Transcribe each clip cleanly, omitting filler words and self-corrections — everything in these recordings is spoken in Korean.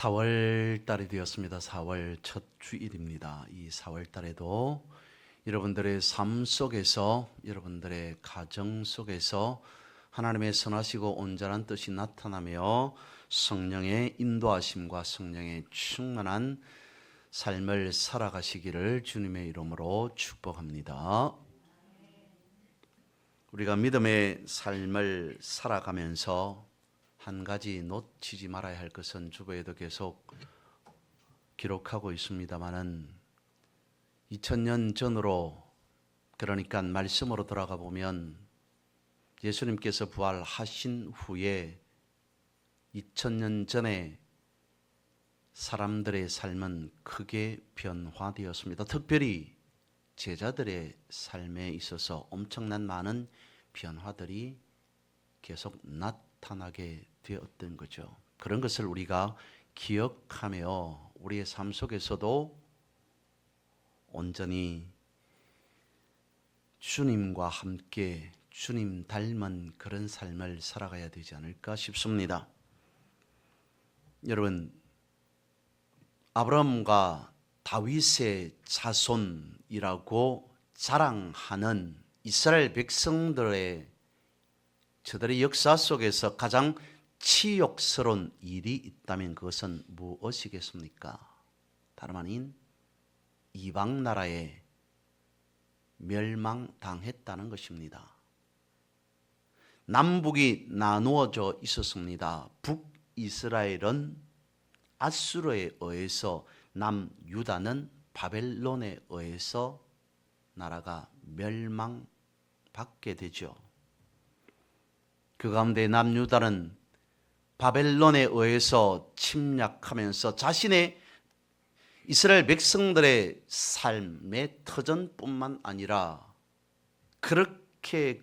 4월 달이 되었습니다. 4월 첫 주일입니다. 이 4월 달에도 여러분들의 삶 속에서, 여러분들의 가정 속에서 하나님의 선하시고 온전한 뜻이 나타나며 성령의 인도하심과 성령의 충만한 삶을 살아가시기를 주님의 이름으로 축복합니다. 우리가 믿음의 삶을 살아가면서 한 가지 놓치지 말아야 할 것은 주보에도 계속 기록하고 있습니다마는 2000년 전으로, 그러니까 말씀으로 돌아가 보면 예수님께서 부활하신 후에 2000년 전에 사람들의 삶은 크게 변화되었습니다. 특별히 제자들의 삶에 있어서 엄청난 많은 변화들이 계속 나타나게 되었던 거죠. 그런 것을 우리가 기억하며 우리의 삶 속에서도 온전히 주님과 함께 주님 닮은 그런 삶을 살아가야 되지 않을까 싶습니다. 여러분, 아브라함과 다윗의 자손이라고 자랑하는 이스라엘 백성들의 저들의 역사 속에서 가장 치욕스러운 일이 있다면 그것은 무엇이겠습니까? 다름 아닌 이방 나라에 멸망당했다는 것입니다. 남북이 나누어져 있었습니다. 북이스라엘은 아수르에 의해서, 남유다는 바벨론에 의해서 나라가 멸망받게 되죠. 그 가운데 남유다는 바벨론에 의해서 침략하면서 자신의 이스라엘 백성들의 삶의 터전뿐만 아니라 그렇게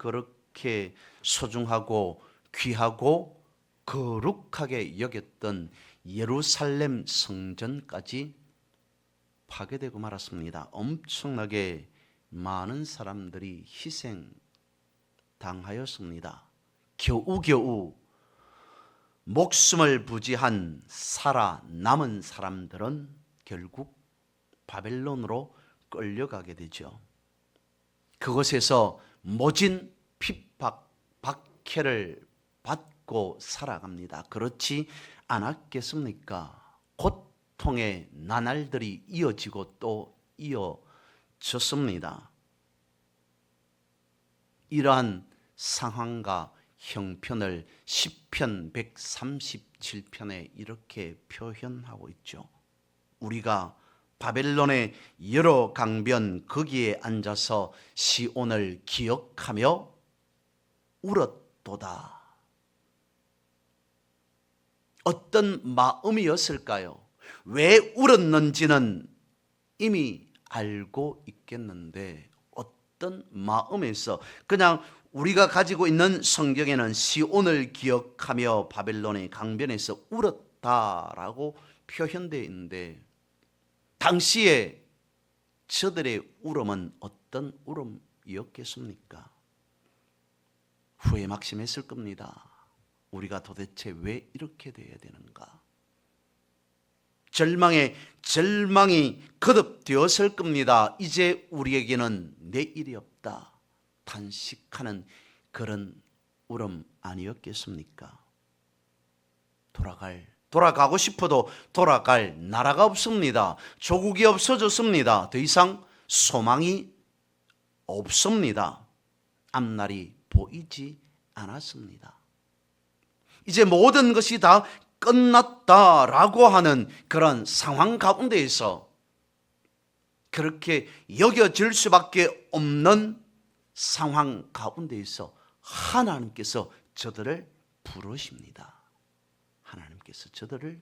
소중하고 귀하고 거룩하게 여겼던 예루살렘 성전까지 파괴되고 말았습니다. 엄청나게 많은 사람들이 희생당하였습니다. 겨우겨우 목숨을 부지한 살아남은 사람들은 결국 바벨론으로 끌려가게 되죠. 그곳에서 모진 핍박, 박해를 받고 살아갑니다. 그렇지 않았겠습니까? 고통의 나날들이 이어지고 또 이어졌습니다. 이러한 상황과 형편을 시편 137편에 이렇게 표현하고 있죠. 우리가 바벨론의 여러 강변 거기에 앉아서 시온을 기억하며 울었도다. 어떤 마음이었을까요? 왜 울었는지는 이미 알고 있겠는데 어떤 마음에서, 그냥 우리가 가지고 있는 성경에는 시온을 기억하며 바벨론의 강변에서 울었다라고 표현되어 있는데, 당시에 저들의 울음은 어떤 울음이었겠습니까? 후회 막심했을 겁니다. 우리가 도대체 왜 이렇게 돼야 되는가? 절망이 거듭되었을 겁니다. 이제 우리에게는 내일이 없다 탄식하는 그런 울음 아니었겠습니까? 돌아가고 싶어도 돌아갈 나라가 없습니다. 조국이 없어졌습니다. 더 이상 소망이 없습니다. 앞날이 보이지 않았습니다. 이제 모든 것이 다 끝났다라고 하는 그런 상황 가운데에서 그렇게 여겨질 수밖에 없는 상황 가운데에서 하나님께서 저들을 부르십니다. 하나님께서 저들을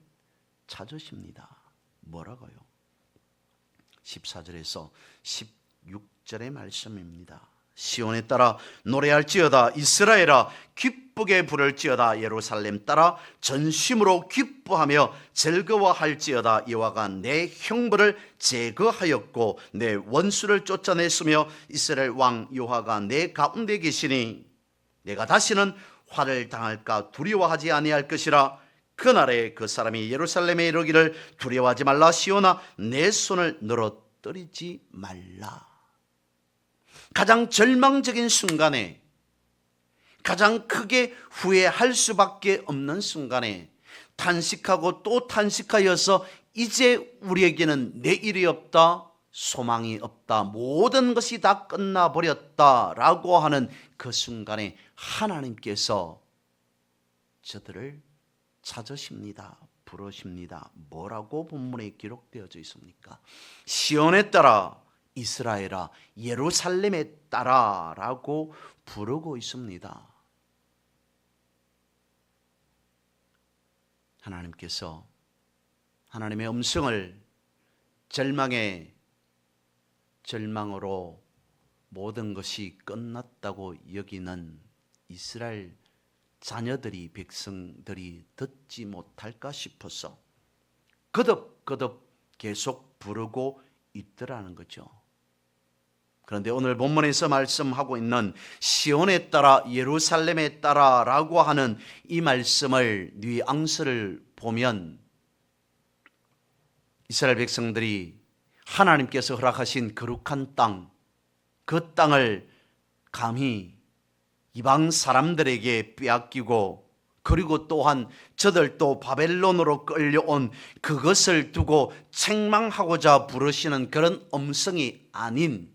찾으십니다. 뭐라고요? 14절에서 16절의 말씀입니다. 시온에 따라 노래할지어다. 이스라엘아 기쁘게 부를지어다. 예루살렘 따라 전심으로 기뻐하며 즐거워할지어다. 여호와가 내 형벌을 제거하였고 내 원수를 쫓아냈으며 이스라엘 왕 여호와가 내 가운데 계시니 내가 다시는 화를 당할까 두려워하지 아니할 것이라. 그날에 그 사람이 예루살렘에 이르기를 두려워하지 말라 시온아 내 손을 늘어뜨리지 말라. 가장 절망적인 순간에, 가장 크게 후회할 수밖에 없는 순간에 탄식하고 또 탄식하여서 이제 우리에게는 내일이 없다, 소망이 없다, 모든 것이 다 끝나버렸다라고 하는 그 순간에 하나님께서 저들을 찾으십니다. 부르십니다. 뭐라고 본문에 기록되어져 있습니까? 시온에 따라 이스라엘아 예루살렘에 따라 라고 부르고 있습니다. 하나님께서 하나님의 음성을 절망으로 모든 것이 끝났다고 여기는 이스라엘 자녀들이, 백성들이 듣지 못할까 싶어서 거듭거듭 계속 부르고 있더라는 거죠. 그런데 오늘 본문에서 말씀하고 있는 시온에 따라 예루살렘에 따라 라고 하는 이 말씀을 뉘앙스를 보면 이스라엘 백성들이 하나님께서 허락하신 거룩한 땅, 그 땅을 감히 이방 사람들에게 빼앗기고, 그리고 또한 저들도 바벨론으로 끌려온 그것을 두고 책망하고자 부르시는 그런 음성이 아닌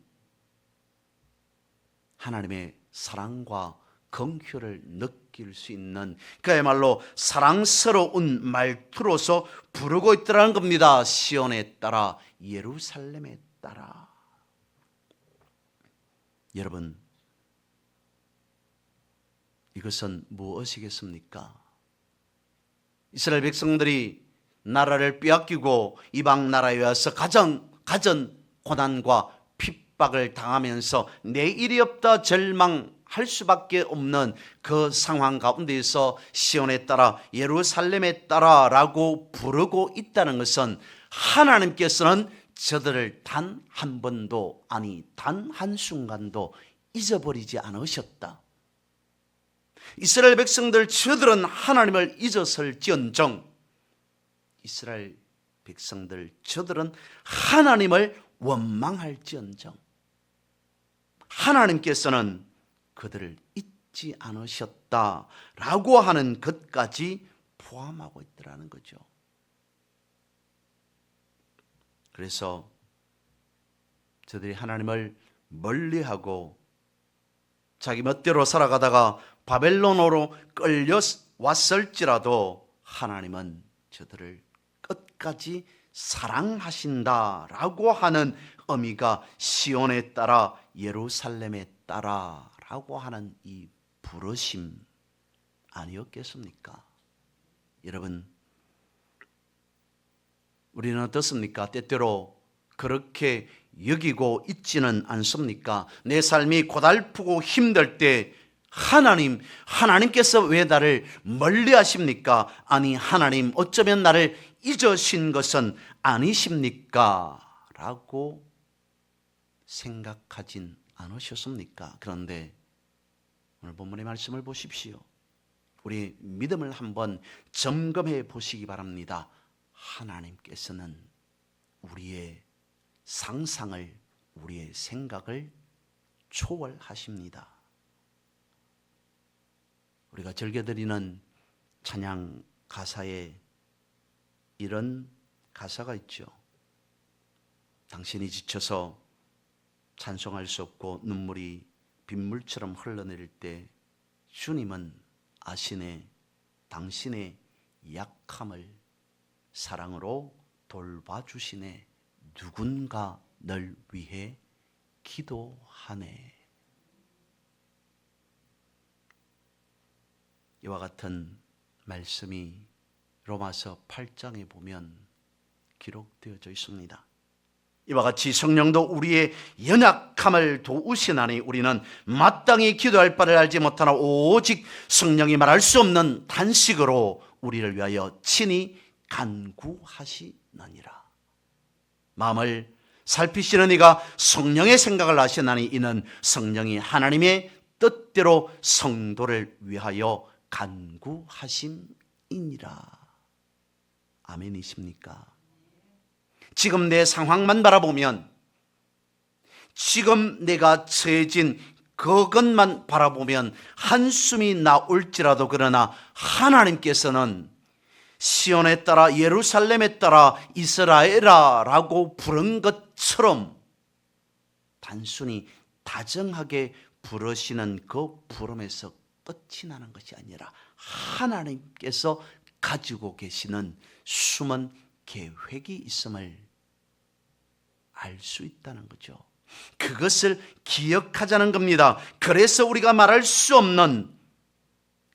하나님의 사랑과 긍휼을 느낄 수 있는 그야말로 사랑스러운 말투로서 부르고 있더라는 겁니다. 시온에 따라 예루살렘에 따라. 여러분, 이것은 무엇이겠습니까? 이스라엘 백성들이 나라를 빼앗기고 이방 나라에 와서 가장 고난과 핍박을 당하면서 내일이 없다 절망할 수밖에 없는 그 상황 가운데에서 시온에 따라 예루살렘에 따라 라고 부르고 있다는 것은 하나님께서는 저들을 단 한 번도, 아니 단 한순간도 잊어버리지 않으셨다. 이스라엘 백성들 저들은 하나님을 잊었을지언정 이스라엘 백성들 저들은 하나님을 원망할지언정 하나님께서는 그들을 잊지 않으셨다라고 하는 것까지 포함하고 있더라는 거죠. 그래서 저들이 하나님을 멀리하고 자기 멋대로 살아가다가 바벨론으로 끌려왔을지라도 하나님은 저들을 끝까지 사랑하신다라고 하는 의미가 시온에 따라 예루살렘에 따라라고 하는 이 부르심 아니었겠습니까? 여러분, 우리는 어떻습니까? 때때로 그렇게 여기고 있지는 않습니까? 내 삶이 고달프고 힘들 때 하나님께서 왜 나를 멀리 하십니까? 아니, 하나님 어쩌면 나를 잊으신 것은 아니십니까? 라고 생각하진 않으셨습니까? 그런데 오늘 본문의 말씀을 보십시오. 우리 믿음을 한번 점검해 보시기 바랍니다. 하나님께서는 우리의 상상을, 우리의 생각을 초월하십니다. 우리가 즐겨드리는 찬양 가사에 이런 가사가 있죠. 당신이 지쳐서 찬송할 수 없고 눈물이 빗물처럼 흘러내릴 때 주님은 아시네 당신의 약함을 사랑으로 돌봐주시네 누군가 널 위해 기도하네. 이와 같은 말씀이 로마서 8장에 보면 기록되어져 있습니다. 이와 같이 성령도 우리의 연약함을 도우시나니 우리는 마땅히 기도할 바를 알지 못하나 오직 성령이 말할 수 없는 탄식으로 우리를 위하여 친히 간구하시느니라. 마음을 살피시는 이가 성령의 생각을 아시나니 이는 성령이 하나님의 뜻대로 성도를 위하여 간구하심이니라. 아멘이십니까? 지금 내 상황만 바라보면, 지금 내가 처해진 그것만 바라보면 한숨이 나올지라도, 그러나 하나님께서는 시온에 따라 예루살렘에 따라 이스라엘아 라고 부른 것처럼 단순히 다정하게 부르시는 그 부름에서 끝이 나는 것이 아니라 하나님께서 가지고 계시는 숨은 계획이 있음을 알 수 있다는 거죠. 그것을 기억하자는 겁니다. 그래서 우리가 말할 수 없는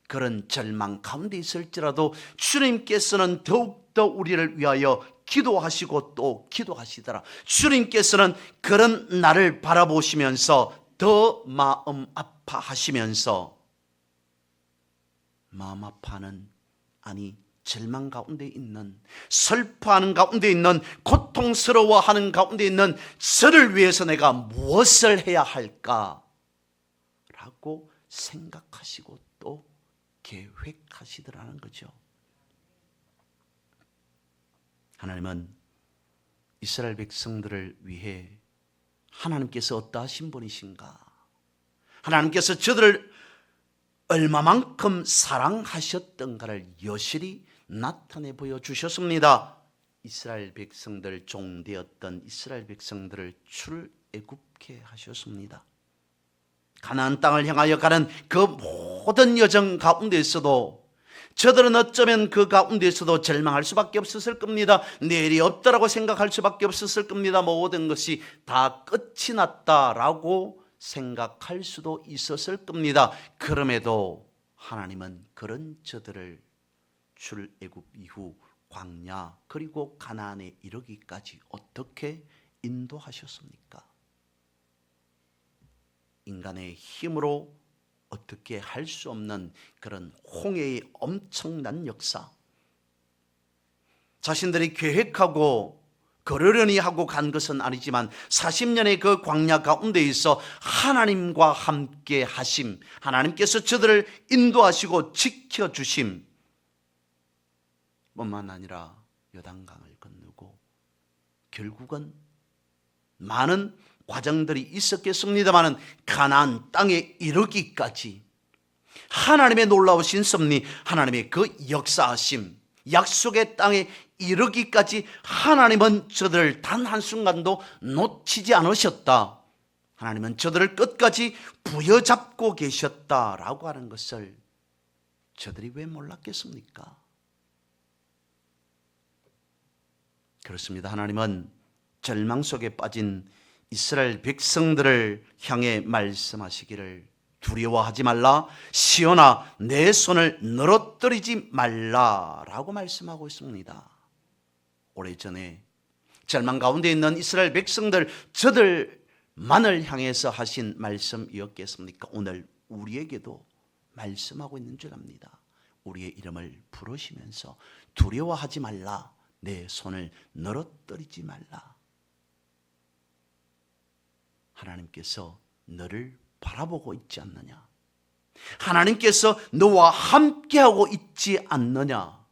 그런 절망 가운데 있을지라도 주님께서는 더욱더 우리를 위하여 기도하시고 또 기도하시더라. 주님께서는 그런 나를 바라보시면서 더 마음 아파하시면서, 마음 아파하는, 아니 절망 가운데 있는, 슬퍼하는 가운데 있는, 고통스러워하는 가운데 있는 저를 위해서 내가 무엇을 해야 할까 라고 생각하시고 또 계획하시더라는 거죠. 하나님은 이스라엘 백성들을 위해 하나님께서 어떠하신 분이신가, 하나님께서 저들을 얼마만큼 사랑하셨던가를 여실히 나타내 보여주셨습니다. 이스라엘 백성들, 종되었던 이스라엘 백성들을 출애굽게 하셨습니다. 가나안 땅을 향하여 가는 그 모든 여정 가운데서도 저들은 어쩌면 그 가운데서도 절망할 수밖에 없었을 겁니다. 내일이 없다라고 생각할 수밖에 없었을 겁니다. 모든 것이 다 끝이 났다라고 생각할 수도 있었을 겁니다. 그럼에도 하나님은 그런 저들을 출애굽 이후 광야 그리고 가나안에 이르기까지 어떻게 인도하셨습니까? 인간의 힘으로 어떻게 할 수 없는 그런 홍해의 엄청난 역사, 자신들이 계획하고 그러려니 하고 간 것은 아니지만 40년의 그 광야 가운데 있어 하나님과 함께 하심, 하나님께서 저들을 인도하시고 지켜주심 뿐만 아니라 요단강을 건너고 결국은 많은 과정들이 있었겠습니다마는 가나안 땅에 이르기까지 하나님의 놀라우신 섭리, 하나님의 그 역사하심, 약속의 땅에 이르기까지 하나님은 저들을 단 한순간도 놓치지 않으셨다. 하나님은 저들을 끝까지 부여잡고 계셨다라고 하는 것을 저들이 왜 몰랐겠습니까? 그렇습니다. 하나님은 절망 속에 빠진 이스라엘 백성들을 향해 말씀하시기를 두려워하지 말라, 시온아 내 손을 늘어뜨리지 말라라고 말씀하고 있습니다. 오래전에 절망 가운데 있는 이스라엘 백성들, 저들만을 향해서 하신 말씀이었겠습니까? 오늘 우리에게도 말씀하고 있는 줄 압니다. 우리의 이름을 부르시면서 두려워하지 말라, 내 손을 늘어뜨리지 말라. 하나님께서 너를 바라보고 있지 않느냐? 하나님께서 너와 함께하고 있지 않느냐?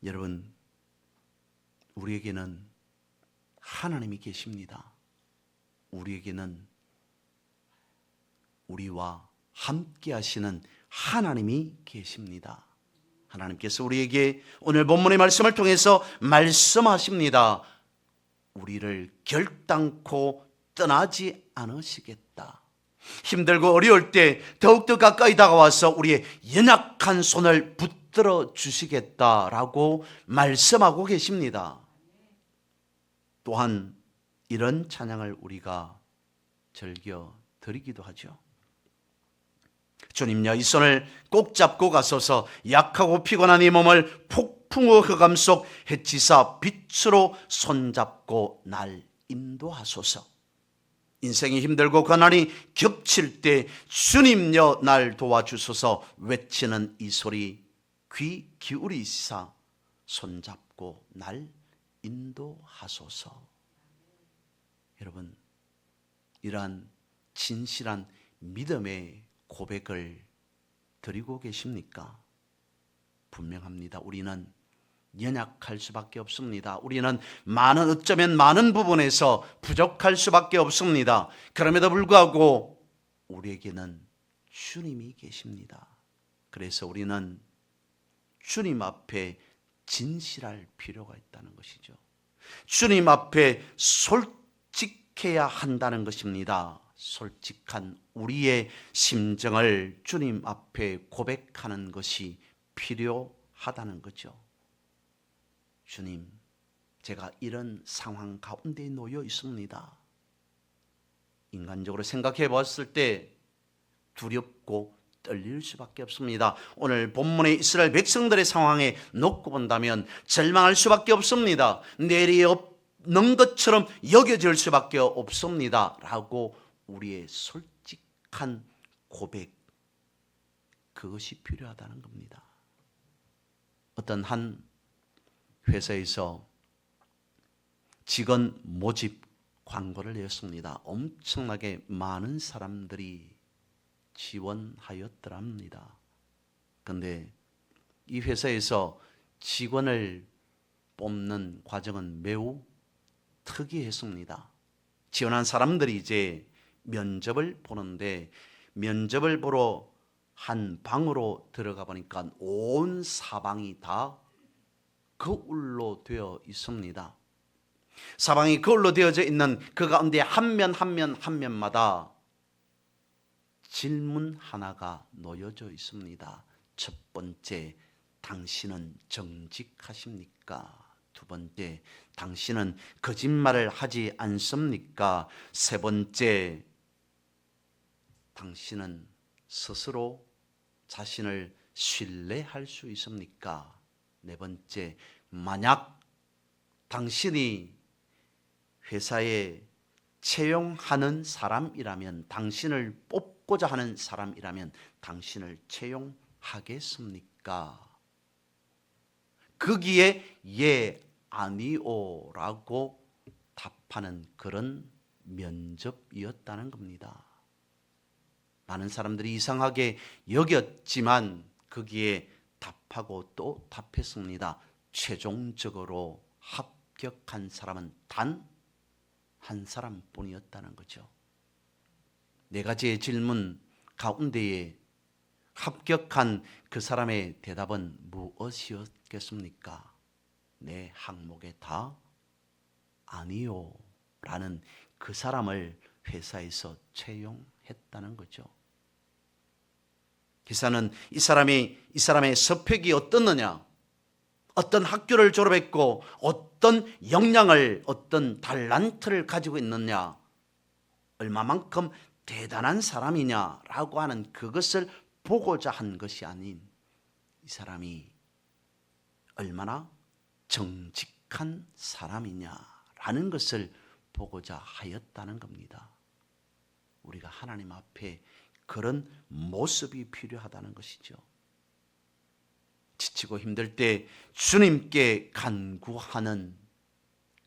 여러분, 우리에게는 하나님이 계십니다. 우리에게는 우리와 함께 하시는 하나님이 계십니다. 하나님께서 우리에게 오늘 본문의 말씀을 통해서 말씀하십니다. 우리를 결단코 떠나지 않으시겠다. 힘들고 어려울 때 더욱더 가까이 다가와서 우리의 연약한 손을 붙들어 주시겠다라고 말씀하고 계십니다. 또한 이런 찬양을 우리가 즐겨 드리기도 하죠. 주님여 이 손을 꼭 잡고 가소서, 약하고 피곤한 이 몸을 폭풍의 흑암 속 해치사 빛으로 손잡고 날 인도하소서. 인생이 힘들고 고난이 겹칠 때 주님여 날 도와주소서 외치는 이 소리 귀 기울이시사 손잡고 날 인도하소서. 여러분, 이러한 진실한 믿음의 고백을 드리고 계십니까? 분명합니다. 우리는 연약할 수밖에 없습니다. 우리는 어쩌면 많은 부분에서 부족할 수밖에 없습니다. 그럼에도 불구하고 우리에게는 주님이 계십니다. 그래서 우리는 주님 앞에 진실할 필요가 있다는 것이죠. 주님 앞에 솔직해야 한다는 것입니다. 솔직한 우리의 심정을 주님 앞에 고백하는 것이 필요하다는 거죠. 주님, 제가 이런 상황 가운데 놓여 있습니다. 인간적으로 생각해 봤을 때 두렵고 떨릴 수밖에 없습니다. 오늘 본문의 이스라엘 백성들의 상황에 놓고 본다면 절망할 수밖에 없습니다. 내일이 없는 것처럼 여겨질 수밖에 없습니다. 라고 우리의 솔직한 고백, 그것이 필요하다는 겁니다. 어떤 한 회사에서 직원 모집 광고를 내었습니다. 엄청나게 많은 사람들이 지원하였더랍니다. 그런데 이 회사에서 직원을 뽑는 과정은 매우 특이했습니다. 지원한 사람들이 이제 면접을 보는데, 면접을 보러 한 방으로 들어가 보니까 온 사방이 다 거울로 되어 있습니다. 사방이 거울로 되어져 있는 그 가운데 한 면마다 질문 하나가 놓여져 있습니다. 첫 번째, 당신은 정직하십니까? 두 번째, 당신은 거짓말을 하지 않습니까? 세 번째, 당신은 스스로 자신을 신뢰할 수 있습니까? 네 번째, 만약 당신이 회사에 채용하는 사람이라면, 당신을 뽑고자 하는 사람이라면 당신을 채용하겠습니까? 거기에 예, 아니오 라고 답하는 그런 면접이었다는 겁니다. 많은 사람들이 이상하게 여겼지만 거기에 답하고 또 답했습니다. 최종적으로 합격한 사람은 단 한 사람뿐이었다는 거죠. 네 가지의 질문 가운데에 합격한 그 사람의 대답은 무엇이었겠습니까? 내 항목에 다 아니요 라는 그 사람을 회사에서 채용했다는 거죠. 기사는 이 사람의 스펙이 어떻느냐, 어떤 학교를 졸업했고 어떤 역량을, 어떤 달란트를 가지고 있느냐, 얼마만큼 대단한 사람이냐라고 하는 그것을 보고자 한 것이 아닌, 이 사람이 얼마나 정직한 사람이냐라는 것을 보고자 하였다는 겁니다. 우리가 하나님 앞에 그런 모습이 필요하다는 것이죠. 지치고 힘들 때 주님께 간구하는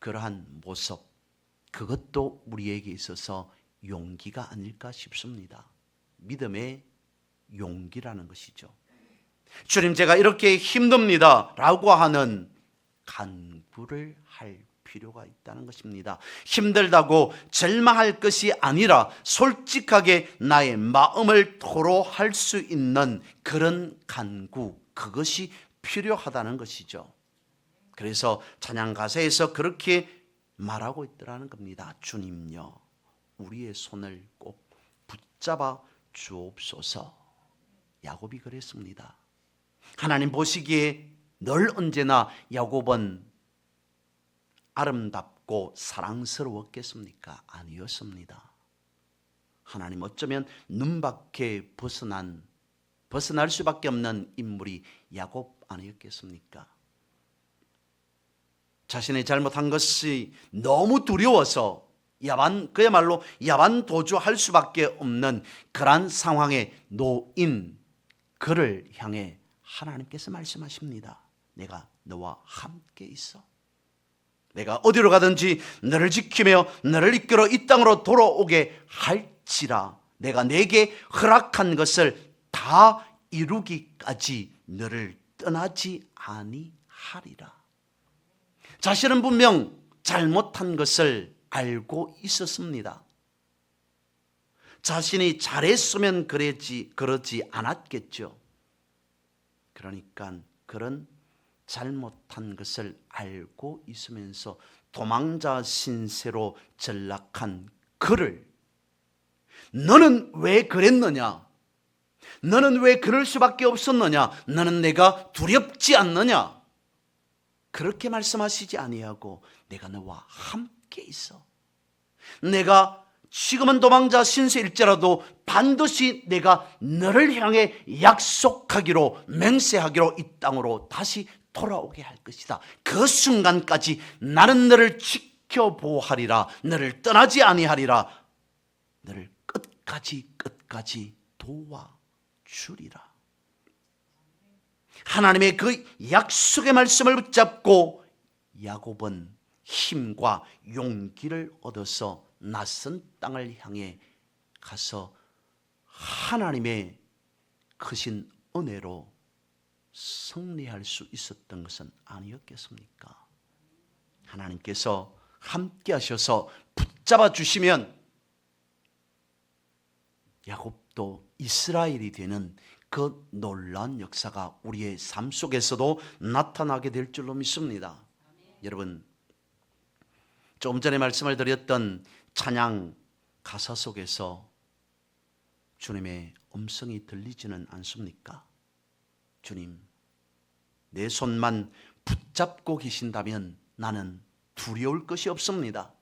그러한 모습, 그것도 우리에게 있어서 용기가 아닐까 싶습니다. 믿음의 용기라는 것이죠. 주님, 제가 이렇게 힘듭니다 라고 하는 간구를 할 필요가 있다는 것입니다. 힘들다고 절망할 것이 아니라 솔직하게 나의 마음을 토로할 수 있는 그런 간구, 그것이 필요하다는 것이죠. 그래서 찬양 가사에서 그렇게 말하고 있더라는 겁니다. 주님요, 우리의 손을 꼭 붙잡아 주옵소서. 야곱이 그랬습니다. 하나님 보시기에 늘 언제나 야곱은 아름답고 사랑스러웠겠습니까? 아니었습니다. 하나님 어쩌면 눈밖에 벗어날 수밖에 없는 인물이 야곱 아니었겠습니까? 자신의 잘못한 것이 너무 두려워서 그야말로 야반도주할 수밖에 없는 그러한 상황에 놓인 그를 향해 하나님께서 말씀하십니다. 내가 너와 함께 있어. 내가 어디로 가든지 너를 지키며 너를 이끌어 이 땅으로 돌아오게 할지라. 내가 내게 허락한 것을 다 이루기까지 너를 떠나지 아니하리라. 자신은 분명 잘못한 것을 알고 있었습니다. 자신이 잘했으면 그러지 않았겠죠. 그러니까 그런 잘못한 것을 알고 있으면서 도망자 신세로 전락한 그를 너는 왜 그랬느냐? 너는 왜 그럴 수밖에 없었느냐? 너는 내가 두렵지 않느냐? 그렇게 말씀하시지 아니하고 내가 너와 함께 있어. 내가 지금은 도망자 신세일지라도 반드시 내가 너를 향해 약속하기로 맹세하기로 이 땅으로 다시 돌아오게 할 것이다. 그 순간까지 나는 너를 지켜보하리라. 너를 떠나지 아니하리라. 너를 끝까지 도와주리라. 하나님의 그 약속의 말씀을 붙잡고 야곱은 힘과 용기를 얻어서 낯선 땅을 향해 가서 하나님의 크신 은혜로 승리할 수 있었던 것은 아니었겠습니까? 하나님께서 함께 하셔서 붙잡아 주시면 야곱도 이스라엘이 되는 그 놀라운 역사가 우리의 삶 속에서도 나타나게 될 줄로 믿습니다. 여러분, 조금 전에 말씀을 드렸던 찬양 가사 속에서 주님의 음성이 들리지는 않습니까? 주님, 내 손만 붙잡고 계신다면 나는 두려울 것이 없습니다.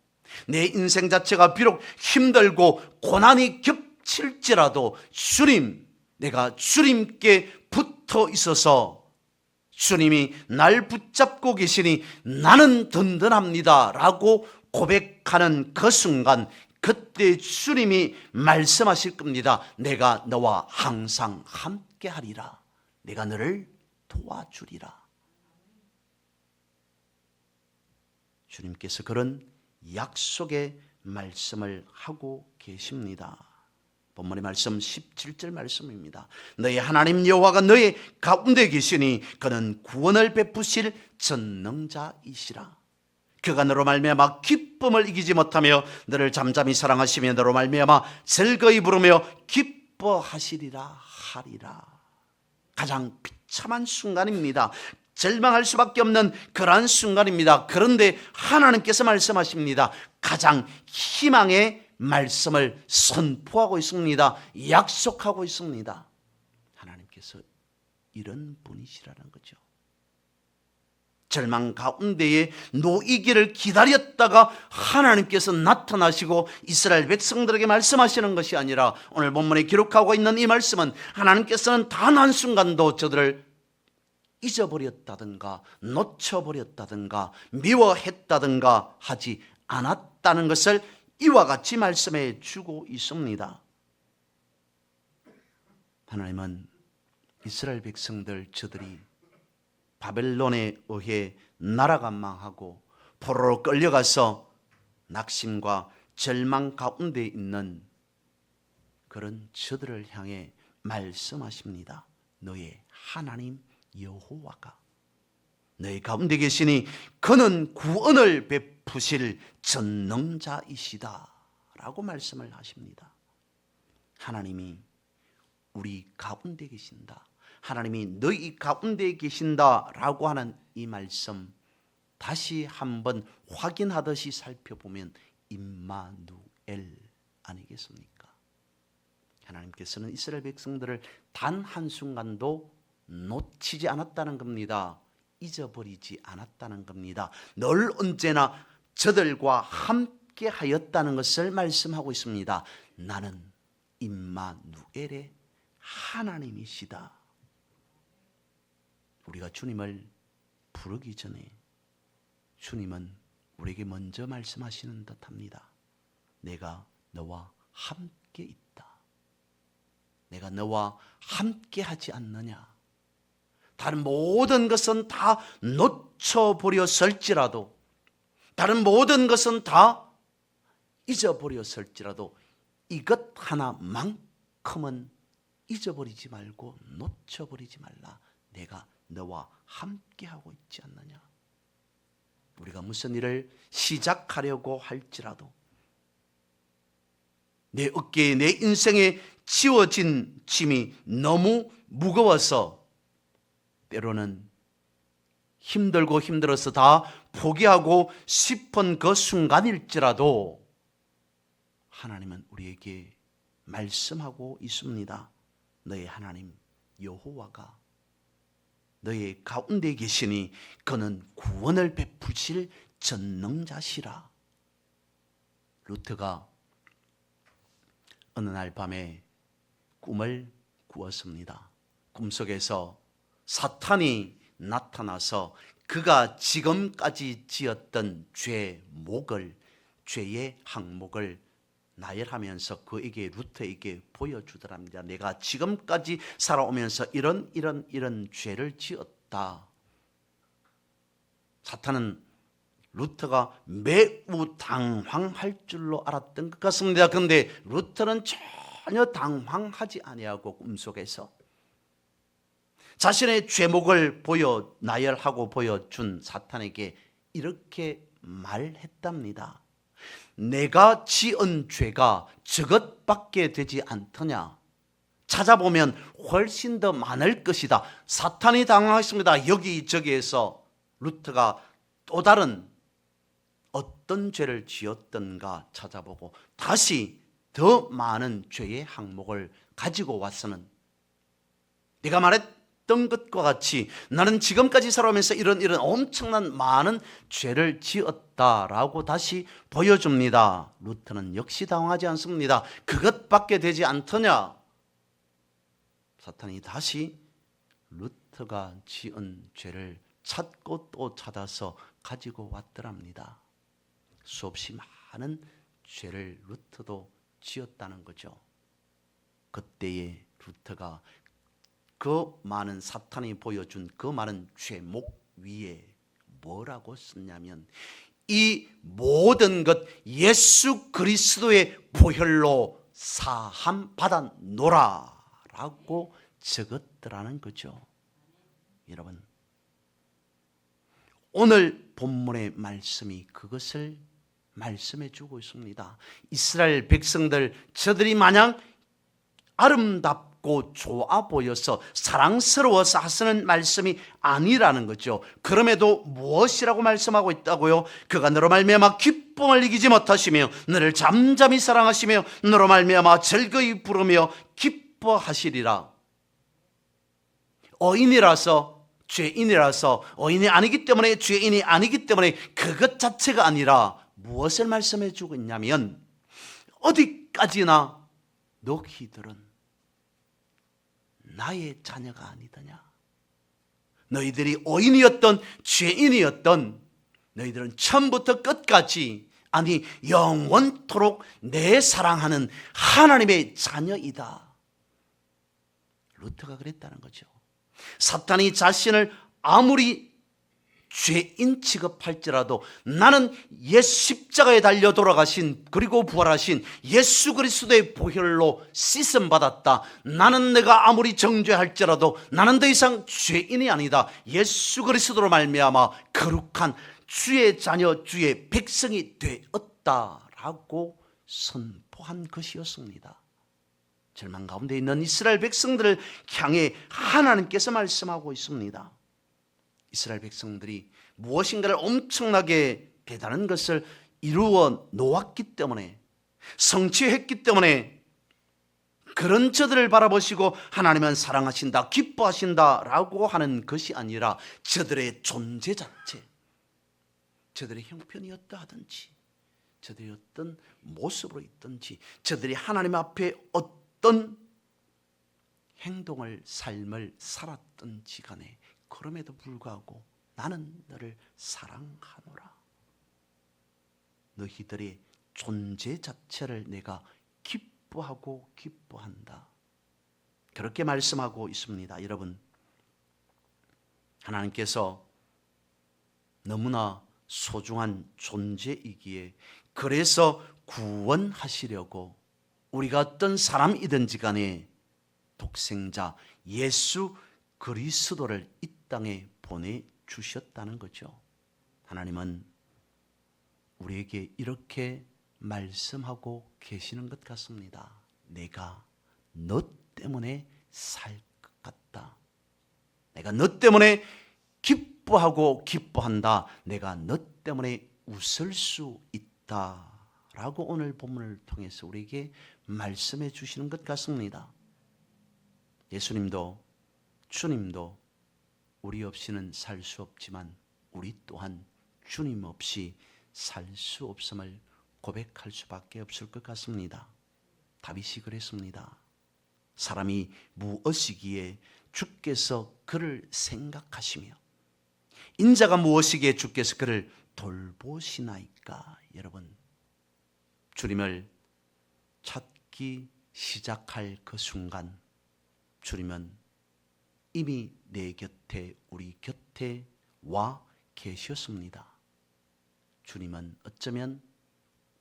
내 인생 자체가 비록 힘들고 고난이 겹칠지라도 주님, 내가 주님께 붙어 있어서 주님이 날 붙잡고 계시니 나는 든든합니다 라고 고백하는 그 순간, 그때 주님이 말씀하실 겁니다. 내가 너와 항상 함께 하리라. 내가 너를 도와주리라. 주님께서 그런 약속의 말씀을 하고 계십니다. 본문의 말씀 17절 말씀입니다. 너희 하나님 여호와가 너희 가운데 계시니 그는 구원을 베푸실 전능자이시라. 그가 너로 말미암아 기쁨을 이기지 못하며 너를 잠잠히 사랑하시며 너로 말미암아 즐거이 부르며 기뻐하시리라 하리라. 가장 비참한 순간입니다. 절망할 수밖에 없는 그러한 순간입니다. 그런데 하나님께서 말씀하십니다. 가장 희망의 말씀을 선포하고 있습니다. 약속하고 있습니다. 하나님께서 이런 분이시라는 거죠. 절망 가운데에 놓이기를 기다렸다가 하나님께서 나타나시고 이스라엘 백성들에게 말씀하시는 것이 아니라 오늘 본문에 기록하고 있는 이 말씀은 하나님께서는 단 한순간도 저들을 잊어버렸다든가 놓쳐버렸다든가 미워했다든가 하지 않았다는 것을 이와 같이 말씀해 주고 있습니다. 하나님은 이스라엘 백성들 저들이 바벨론에 의해 나라가 망하고 포로로 끌려가서 낙심과 절망 가운데 있는 그런 저들을 향해 말씀하십니다. 너의 하나님 여호와가 너희 가운데 계시니 그는 구원을 베푸실 전능자이시다 라고 말씀을 하십니다. 하나님이 우리 가운데 계신다, 하나님이 너희 가운데 계신다라고 하는 이 말씀 다시 한번 확인하듯이 살펴보면 임마누엘 아니겠습니까? 하나님께서는 이스라엘 백성들을 단 한순간도 놓치지 않았다는 겁니다. 잊어버리지 않았다는 겁니다. 늘 언제나 저들과 함께 하였다는 것을 말씀하고 있습니다. 나는 임마누엘의 하나님이시다. 우리가 주님을 부르기 전에 주님은 우리에게 먼저 말씀하시는 듯합니다. 내가 너와 함께 있다. 내가 너와 함께 하지 않느냐. 다른 모든 것은 다 놓쳐버렸을지라도, 다른 모든 것은 다 잊어버렸을지라도 이것 하나만큼은 잊어버리지 말고 놓쳐버리지 말라. 내가 너와 함께하고 있지 않느냐. 우리가 무슨 일을 시작하려고 할지라도 내 어깨에 내 인생에 지워진 짐이 너무 무거워서 때로는 힘들고 힘들어서 다 포기하고 싶은 그 순간일지라도 하나님은 우리에게 말씀하고 있습니다. 너의 하나님 여호와가 너의 가운데 계시니 그는 구원을 베푸실 전능자시라. 루트가 어느 날 밤에 꿈을 꾸었습니다. 꿈속에서 사탄이 나타나서 그가 지금까지 지었던 죄의 항목을 나열하면서 그에게 루트에게 보여주더랍니다. 내가 지금까지 살아오면서 이런 죄를 지었다. 사탄은 루트가 매우 당황할 줄로 알았던 것 같습니다. 그런데 루트는 전혀 당황하지 아니하고 꿈속에서 자신의 죄목을 나열하고 보여준 사탄에게 이렇게 말했답니다. 내가 지은 죄가 저것밖에 되지 않더냐? 찾아보면 훨씬 더 많을 것이다. 사탄이 당황했습니다. 여기저기에서 루트가 또 다른 어떤 죄를 지었던가 찾아보고 다시 더 많은 죄의 항목을 가지고 와서는 내가 말했던 것과 같이 나는 지금까지 살아오면서 이런 엄청난 많은 죄를 지었다라고 다시 보여줍니다. 루트는 역시 당황하지 않습니다. 그것밖에 되지 않더냐? 사탄이 다시 루트가 지은 죄를 찾고 또 찾아서 가지고 왔더랍니다. 수없이 많은 죄를 루트도 지었다는 거죠. 그때의 루트가 그 많은 사탄이 보여준 그 많은 죄목 위에 뭐라고 썼냐면 이 모든 것 예수 그리스도의 보혈로 사함 받아 놓으라라고 적었더라는 거죠. 여러분, 오늘 본문의 말씀이 그것을 말씀해 주고 있습니다. 이스라엘 백성들 저들이 마냥 아름답고 좋아 보여서 사랑스러워서 하시는 말씀이 아니라는 거죠. 그럼에도 무엇이라고 말씀하고 있다고요? 그가 너로 말미암아 기쁨을 이기지 못하시며 너를 잠잠히 사랑하시며 너로 말미암아 즐거이 부르며 기뻐하시리라. 어인이라서 죄인이라서 어인이 아니기 때문에 죄인이 아니기 때문에 그것 자체가 아니라 무엇을 말씀해 주고 있냐면 어디까지나 너희들은 나의 자녀가 아니더냐. 너희들이 어인이었던 죄인이었던 너희들은 처음부터 끝까지 아니 영원토록 내 사랑하는 하나님의 자녀이다. 루트가 그랬다는 거죠. 사탄이 자신을 아무리 죄인 취급할지라도 나는 십자가에 달려 돌아가신 그리고 부활하신 예수 그리스도의 보혈로 씻음 받았다. 나는 내가 아무리 정죄할지라도 나는 더 이상 죄인이 아니다. 예수 그리스도로 말미암아 거룩한 주의 자녀 주의 백성이 되었다라고 선포한 것이었습니다. 절망 가운데 있는 이스라엘 백성들을 향해 하나님께서 말씀하고 있습니다. 이스라엘 백성들이 무엇인가를 엄청나게 대단한 것을 이루어 놓았기 때문에 성취했기 때문에 그런 저들을 바라보시고 하나님은 사랑하신다 기뻐하신다라고 하는 것이 아니라 저들의 존재 자체 저들의 형편이었다 하든지 저들이 어떤 모습으로 있든지 저들이 하나님 앞에 어떤 행동을 삶을 살았든지 간에 그럼에도 불구하고 나는 너를 사랑하노라. 너희들의 존재 자체를 내가 기뻐하고 기뻐한다. 그렇게 말씀하고 있습니다. 여러분, 하나님께서 너무나 소중한 존재이기에 그래서 구원하시려고 우리가 어떤 사람이든지 간에 독생자 예수 그리스도를 이 땅에 보내주셨다는 거죠. 하나님은 우리에게 이렇게 말씀하고 계시는 것 같습니다. 내가 너 때문에 살 것 같다. 내가 너 때문에 기뻐하고 기뻐한다. 내가 너 때문에 웃을 수 있다. 라고 오늘 본문을 통해서 우리에게 말씀해 주시는 것 같습니다. 예수님도 주님도 우리 없이는 살 수 없지만 우리 또한 주님 없이 살 수 없음을 고백할 수밖에 없을 것 같습니다. 다윗이 그랬습니다. 사람이 무엇이기에 주께서 그를 생각하시며 인자가 무엇이기에 주께서 그를 돌보시나이까. 여러분, 주님을 찾기 시작할 그 순간 주님은 이미 내 곁에, 우리 곁에 와 계셨습니다. 주님은 어쩌면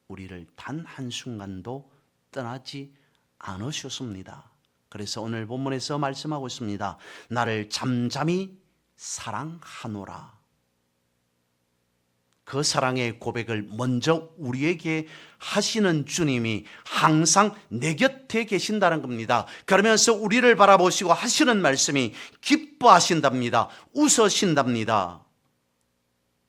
우리를 단 한순간도 떠나지 않으셨습니다. 그래서 오늘 본문에서 말씀하고 있습니다. 나를 잠잠히 사랑하노라. 그 사랑의 고백을 먼저 우리에게 하시는 주님이 항상 내 곁에 계신다는 겁니다. 그러면서 우리를 바라보시고 하시는 말씀이 기뻐하신답니다. 웃으신답니다.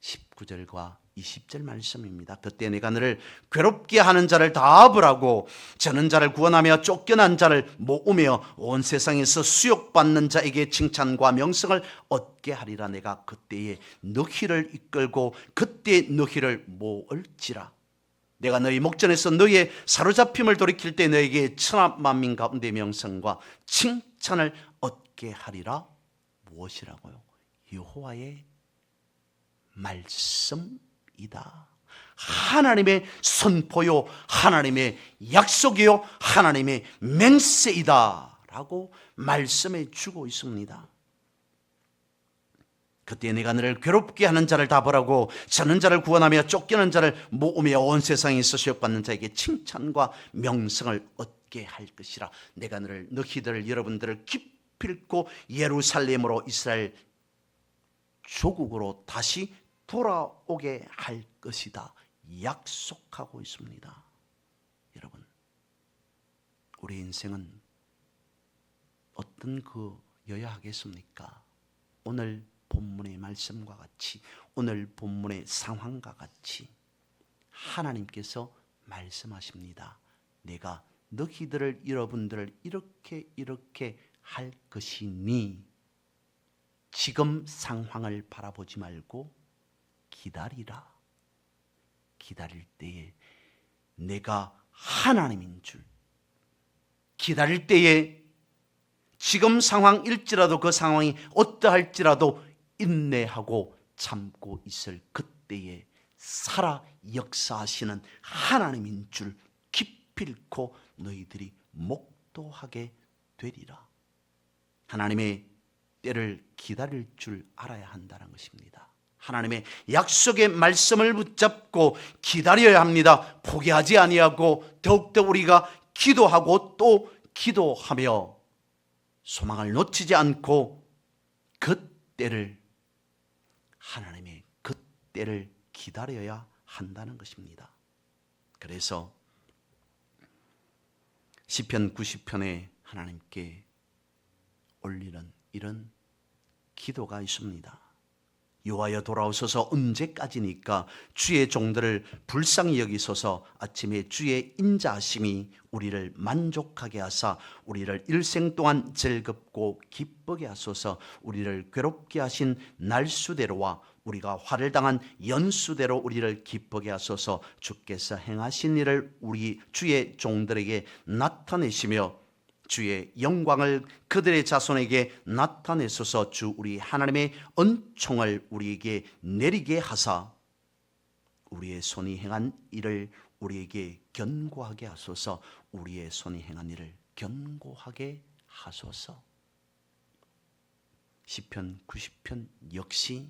19절과 20절 말씀입니다. 그때 내가 너를 괴롭게 하는 자를 다 벌하고 저는 자를 구원하며 쫓겨난 자를 모으며 온 세상에서 수욕받는 자에게 칭찬과 명성을 얻게 하리라. 내가 그때에 너희를 이끌고 그때 너희를 모을지라. 내가 너희 목전에서 너희의 사로잡힘을 돌이킬 때 너에게 천하 만민 가운데 명성과 칭찬을 얻게 하리라. 무엇이라고요? 여호와의 말씀이다. 하나님의 선포요, 하나님의 약속이요, 하나님의 맹세이다 라고 말씀해 주고 있습니다. 그때 내가 너를 괴롭게 하는 자를 다 벌하고 저는 자를 구원하며 쫓기는 자를 모으며 온 세상에 있어 수욕받는 자에게 칭찬과 명성을 얻게 할 것이라. 내가 너희들 여러분들을 기필코 예루살렘으로 이스라엘 조국으로 다시 돌아오게 할 것이다. 약속하고 있습니다. 여러분, 우리 인생은 어떤 그여야 하겠습니까? 오늘 본문의 말씀과 같이, 오늘 본문의 상황과 같이 하나님께서 말씀하십니다. 내가 너희들을 여러분들을 이렇게 할 것이니 지금 상황을 바라보지 말고 기다리라. 기다릴 때에 내가 하나님인 줄, 기다릴 때에 지금 상황일지라도 그 상황이 어떠할지라도 인내하고 참고 있을 그때에 살아 역사하시는 하나님인 줄 기필코 너희들이 목도하게 되리라. 하나님의 때를 기다릴 줄 알아야 한다는 것입니다. 하나님의 약속의 말씀을 붙잡고 기다려야 합니다. 포기하지 아니하고 더욱더 우리가 기도하고 또 기도하며 소망을 놓치지 않고 그 때를, 하나님의 그 때를 기다려야 한다는 것입니다. 그래서 시편 90편에 하나님께 올리는 이런 기도가 있습니다. 여호와여 돌아오소서. 언제까지니까 주의 종들을 불쌍히 여기소서. 아침에 주의 인자하심이 우리를 만족하게 하사 우리를 일생 동안 즐겁고 기쁘게 하소서. 우리를 괴롭게 하신 날수대로와 우리가 화를 당한 연수대로 우리를 기쁘게 하소서. 주께서 행하신 일을 우리 주의 종들에게 나타내시며 주의 영광을 그들의 자손에게 나타내소서. 주 우리 하나님의 은총을 우리에게 내리게 하사 우리의 손이 행한 일을 우리에게 견고하게 하소서. 우리의 손이 행한 일을 견고하게 하소서. 시편 90편 역시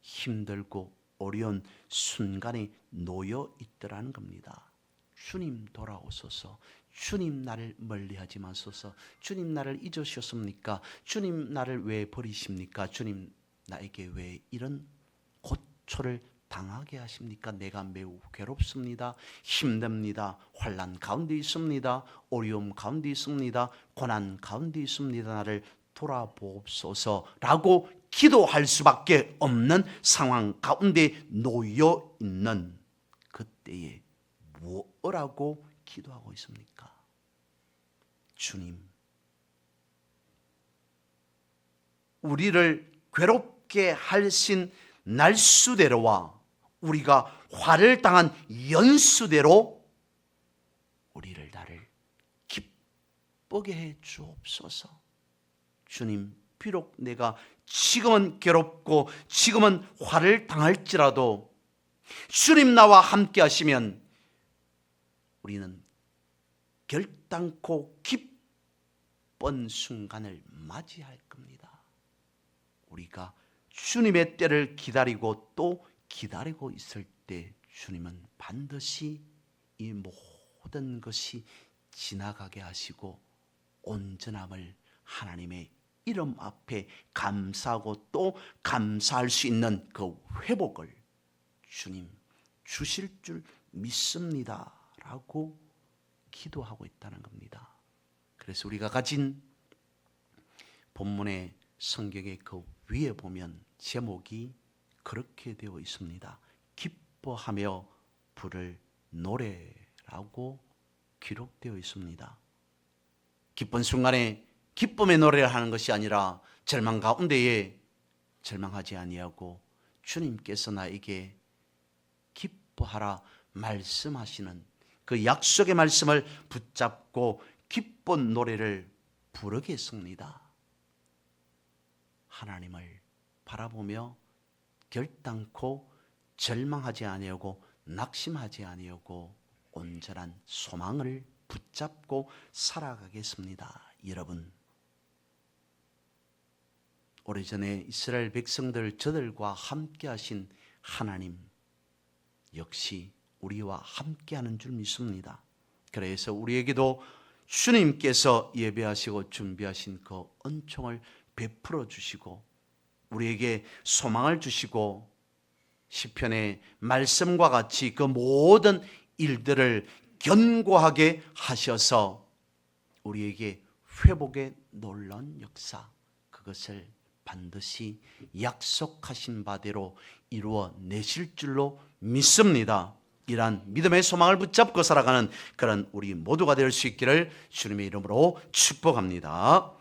힘들고 어려운 순간에 놓여 있더라는 겁니다. 주님 돌아오소서. 주님 나를 멀리하지 마소서. 주님 나를 잊으셨습니까? 주님 나를 왜 버리십니까? 주님 나에게 왜 이런 고초를 당하게 하십니까? 내가 매우 괴롭습니다. 힘듭니다. 환난 가운데 있습니다. 어려움 가운데 있습니다. 고난 가운데 있습니다. 나를 돌아보옵소서라고 기도할 수밖에 없는 상황 가운데 놓여 있는 그때에 뭐라고 기도하고 있습니까? 주님, 우리를 괴롭게 하신 날수대로와 우리가 화를 당한 연수대로 나를 기쁘게 해 주옵소서. 주님, 비록 내가 지금은 괴롭고 지금은 화를 당할지라도 주님 나와 함께 하시면 우리는 결단코 기쁜 순간을 맞이할 겁니다. 우리가 주님의 때를 기다리고 또 기다리고 있을 때 주님은 반드시 이 모든 것이 지나가게 하시고 온전함을 하나님의 이름 앞에 감사하고 또 감사할 수 있는 그 회복을 주님 주실 줄 믿습니다 라고 기도하고 있다는 겁니다. 그래서 우리가 가진 본문의 성경의 그 위에 보면 제목이 그렇게 되어 있습니다. 기뻐하며 부를 노래라고 기록되어 있습니다. 기쁜 순간에 기쁨의 노래를 하는 것이 아니라 절망 가운데에 절망하지 아니하고 주님께서 나에게 기뻐하라 말씀하시는 그 약속의 말씀을 붙잡고 기쁜 노래를 부르겠습니다. 하나님을 바라보며 결단코 절망하지 아니하고 낙심하지 아니하고 온전한 소망을 붙잡고 살아가겠습니다. 여러분, 오래전에 이스라엘 백성들 저들과 함께 하신 하나님 역시 우리와 함께하는 줄 믿습니다. 그래서 우리에게도 주님께서 예배하시고 준비하신 그 은총을 베풀어 주시고 우리에게 소망을 주시고 시편의 말씀과 같이 그 모든 일들을 견고하게 하셔서 우리에게 회복의 놀라운 역사, 그것을 반드시 약속하신 바대로 이루어 내실 줄로 믿습니다. 이러한 믿음의 소망을 붙잡고 살아가는 그런 우리 모두가 될 수 있기를 주님의 이름으로 축복합니다.